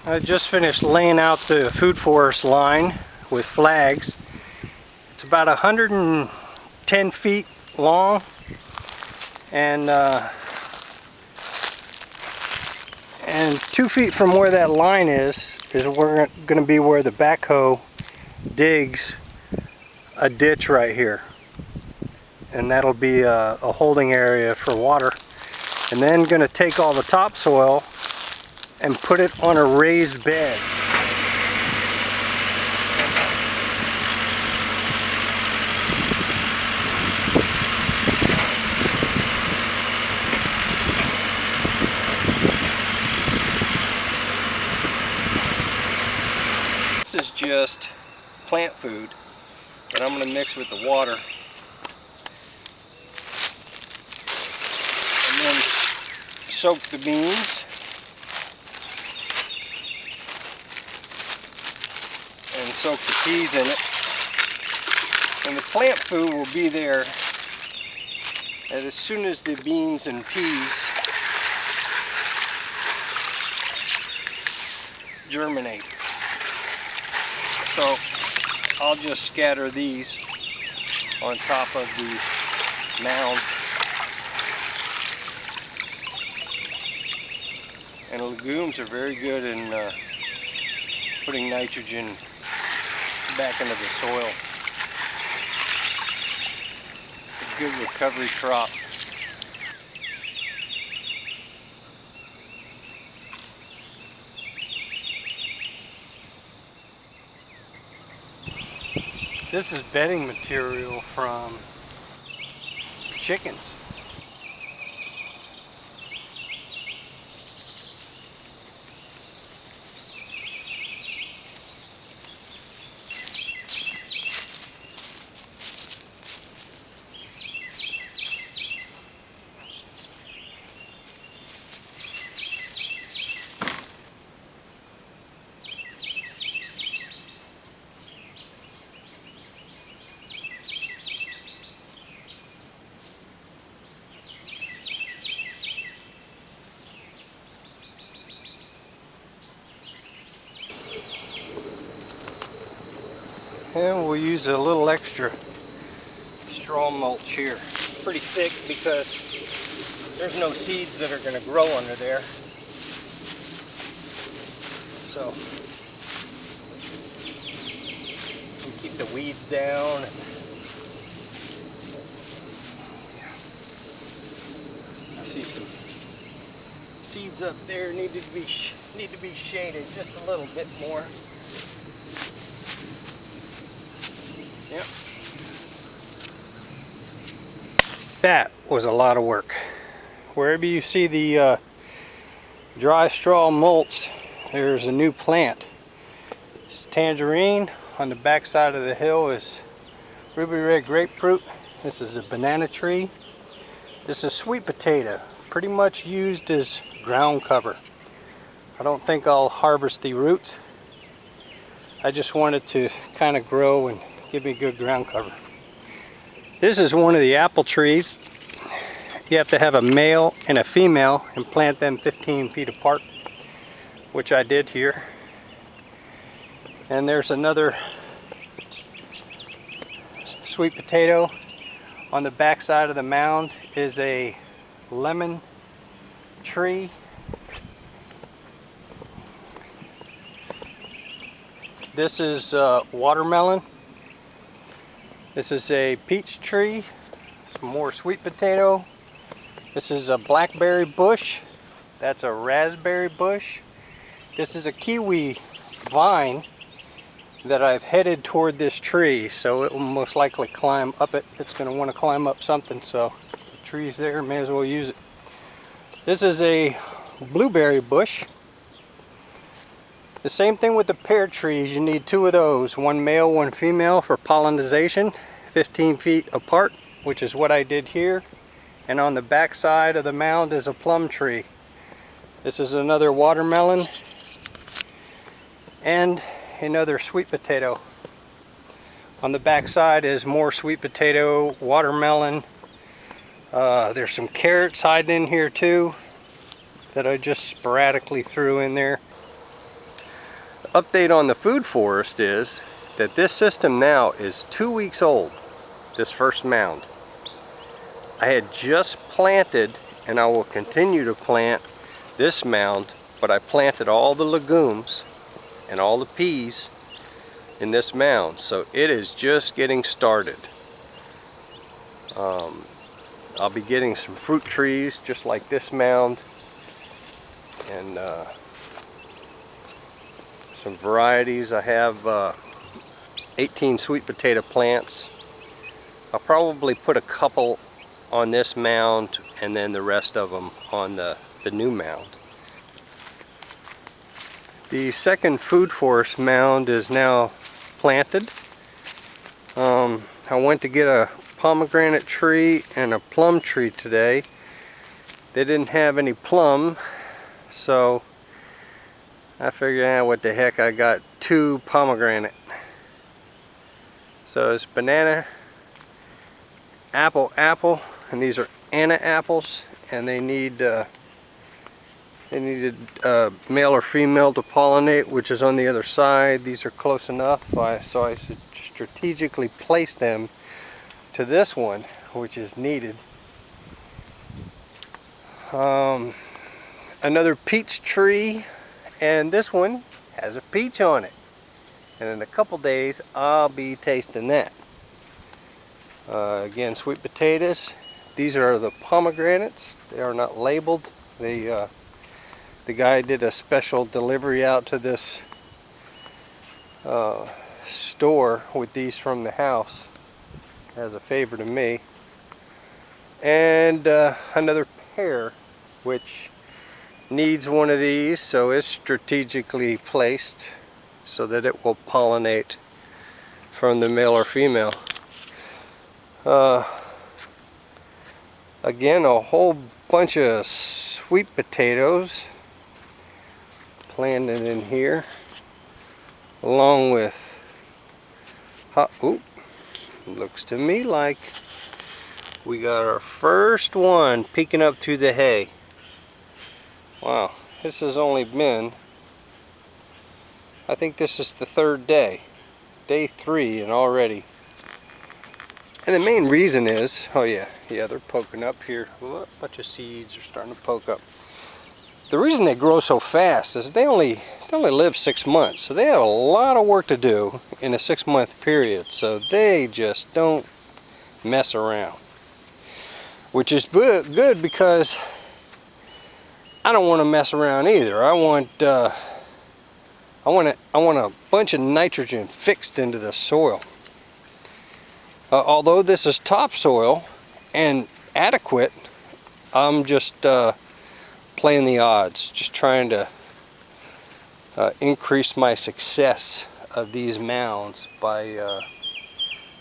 I just finished laying out the food forest line with flags. It's about 110 feet long, and 2 feet from where that line is going to be where the backhoe digs a ditch right here, and that'll be a holding area for water. And then going to take all the topsoil and put it on a raised bed. This is just plant food that I'm going to mix with the water, and then soak the beans and soak the peas in it. And the plant food will be there, and as soon as the beans and peas germinate. So I'll just scatter these on top of the mound. And legumes are very good in putting nitrogen back into the soil. A good recovery crop. This is bedding material from chickens. And we'll use a little extra straw mulch here. Pretty thick because there's no seeds that are going to grow under there. So we keep the weeds down. I see some seeds up there need to be shaded just a little bit more. Yep. That was a lot of work. Wherever you see the dry straw mulch, there's a new plant. It's tangerine. On the back side of the hill is ruby red grapefruit. This is a banana tree. This is sweet potato, pretty much used as ground cover. I don't think I'll harvest the roots. I just want it to kind of grow and give me good ground cover. This is one of the apple trees. You have to have a male and a female and plant them 15 feet apart, which I did here. And there's another sweet potato. On the back side of the mound is a lemon tree. This is watermelon. This is a peach tree. Some more sweet potato. This is a blackberry bush. That's a raspberry bush. This is a kiwi vine that I've headed toward this tree, so it will most likely climb up it. It's going to want to climb up something, so the tree's there, may as well use it. This is a blueberry bush. The same thing with the pear trees. You need two of those, one male, one female, for pollination, 15 feet apart, which is what I did here. And on the back side of the mound is a plum tree. This is another watermelon and another sweet potato. On the back side is more sweet potato, watermelon. There's some carrots hiding in here too that I just sporadically threw in there. Update on the food forest is that this system now is 2 weeks old, this first mound. I had just planted, and I will continue to plant this mound, but I planted all the legumes and all the peas in this mound, so it is just getting started. I'll be getting some fruit trees just like this mound, and some varieties. I have 18 sweet potato plants. I'll probably put a couple on this mound and then the rest of them on the new mound. The second food forest mound is now planted. I went to get a pomegranate tree and a plum tree today. They didn't have any plum, so I figured, what the heck, I got 2 pomegranate. So it's banana, apple, apple, and these are Anna apples, and they needed male or female to pollinate, which is on the other side. These are close enough, so I should strategically place them to this one, which is needed. Another peach tree, and this one has a peach on it, and in a couple days I'll be tasting that. Again, sweet potatoes. These are the pomegranates. They are not labeled. The guy did a special delivery out to this store with these from the house as a favor to me. And another pear, which needs one of these, so it's strategically placed so that it will pollinate from the male or female. Again, a whole bunch of sweet potatoes planted in here, along with looks to me like we got our first one peeking up through the hay. Wow, this has only been, I think this is the 3rd day, day 3, and already. And the main reason is, they're poking up here. A bunch of seeds are starting to poke up. The reason they grow so fast is they only live 6 months, so they have a lot of work to do in a 6-month period. So they just don't mess around, which is good because I don't want to mess around either. I want a bunch of nitrogen fixed into the soil. Although this is topsoil and adequate, I'm just playing the odds, just trying to increase my success of these mounds by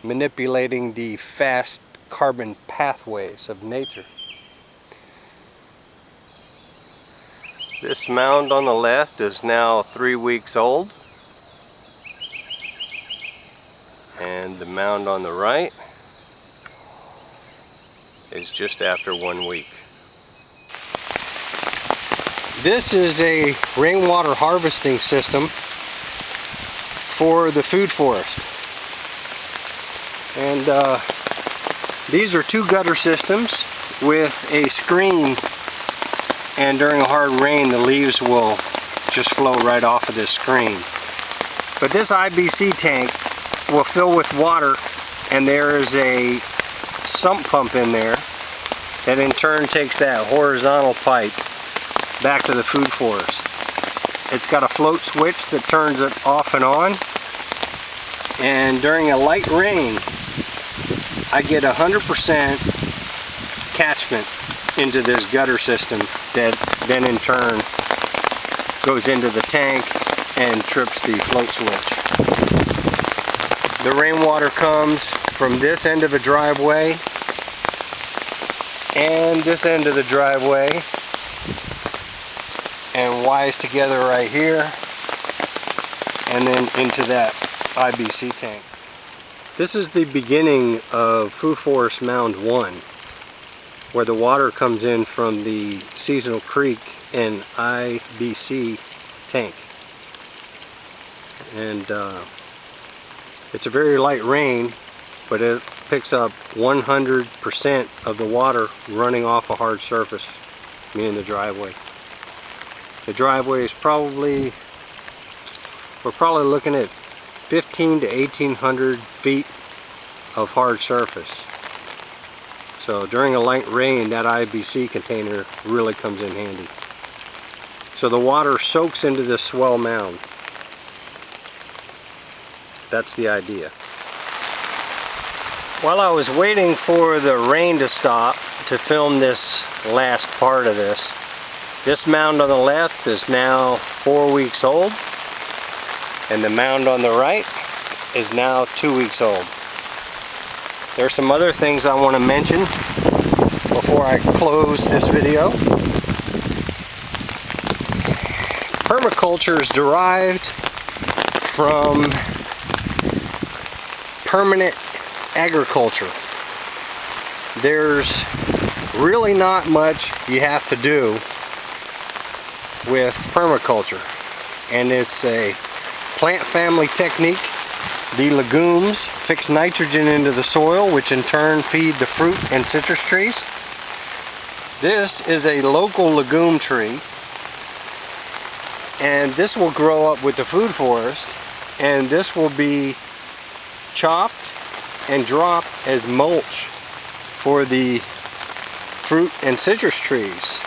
manipulating the fast carbon pathways of nature. This mound on the left is now 3 weeks old, and the mound on the right is just after 1 week. This is a rainwater harvesting system for the food forest, and these are 2 gutter systems with a screen, and during a hard rain the leaves will just flow right off of this screen. But this IBC tank will fill with water, and there is a sump pump in there that in turn takes that horizontal pipe back to the food forest. It's got a float switch that turns it off and on, and during a light rain I get 100% catchment into this gutter system that then in turn goes into the tank and trips the float switch. The rainwater comes from this end of the driveway and this end of the driveway and wires together right here and then into that IBC tank. This is the beginning of Food Forest Mound 1, where the water comes in from the seasonal creek and IBC tank. and it's a very light rain, but it picks up 100% of the water running off a hard surface, meaning the driveway. The driveway is probably, we're probably looking at 15 to 1800 feet of hard surface. So during a light rain, that IBC container really comes in handy. So the water soaks into this swell mound. That's the idea. While I was waiting for the rain to stop to film this last part of this mound on the left is now 4 weeks old, and the mound on the right is now 2 weeks old. There's some other things I want to mention before I close this video. Permaculture is derived from permanent agriculture. There's really not much you have to do with permaculture, and it's a plant family technique. The legumes fix nitrogen into the soil, which in turn feed the fruit and citrus trees. This is a local legume tree, and this will grow up with the food forest, and this will be chopped and dropped as mulch for the fruit and citrus trees.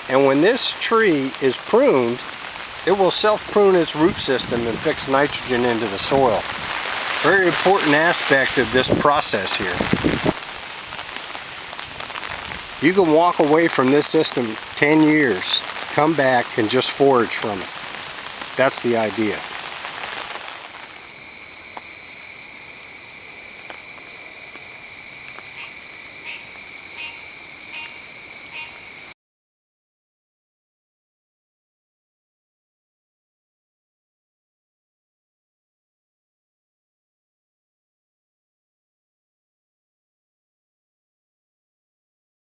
And when this tree is pruned, it will self-prune its root system and fix nitrogen into the soil. Very important aspect of this process here. You can walk away from this system 10 years, come back and just forage from it. That's the idea.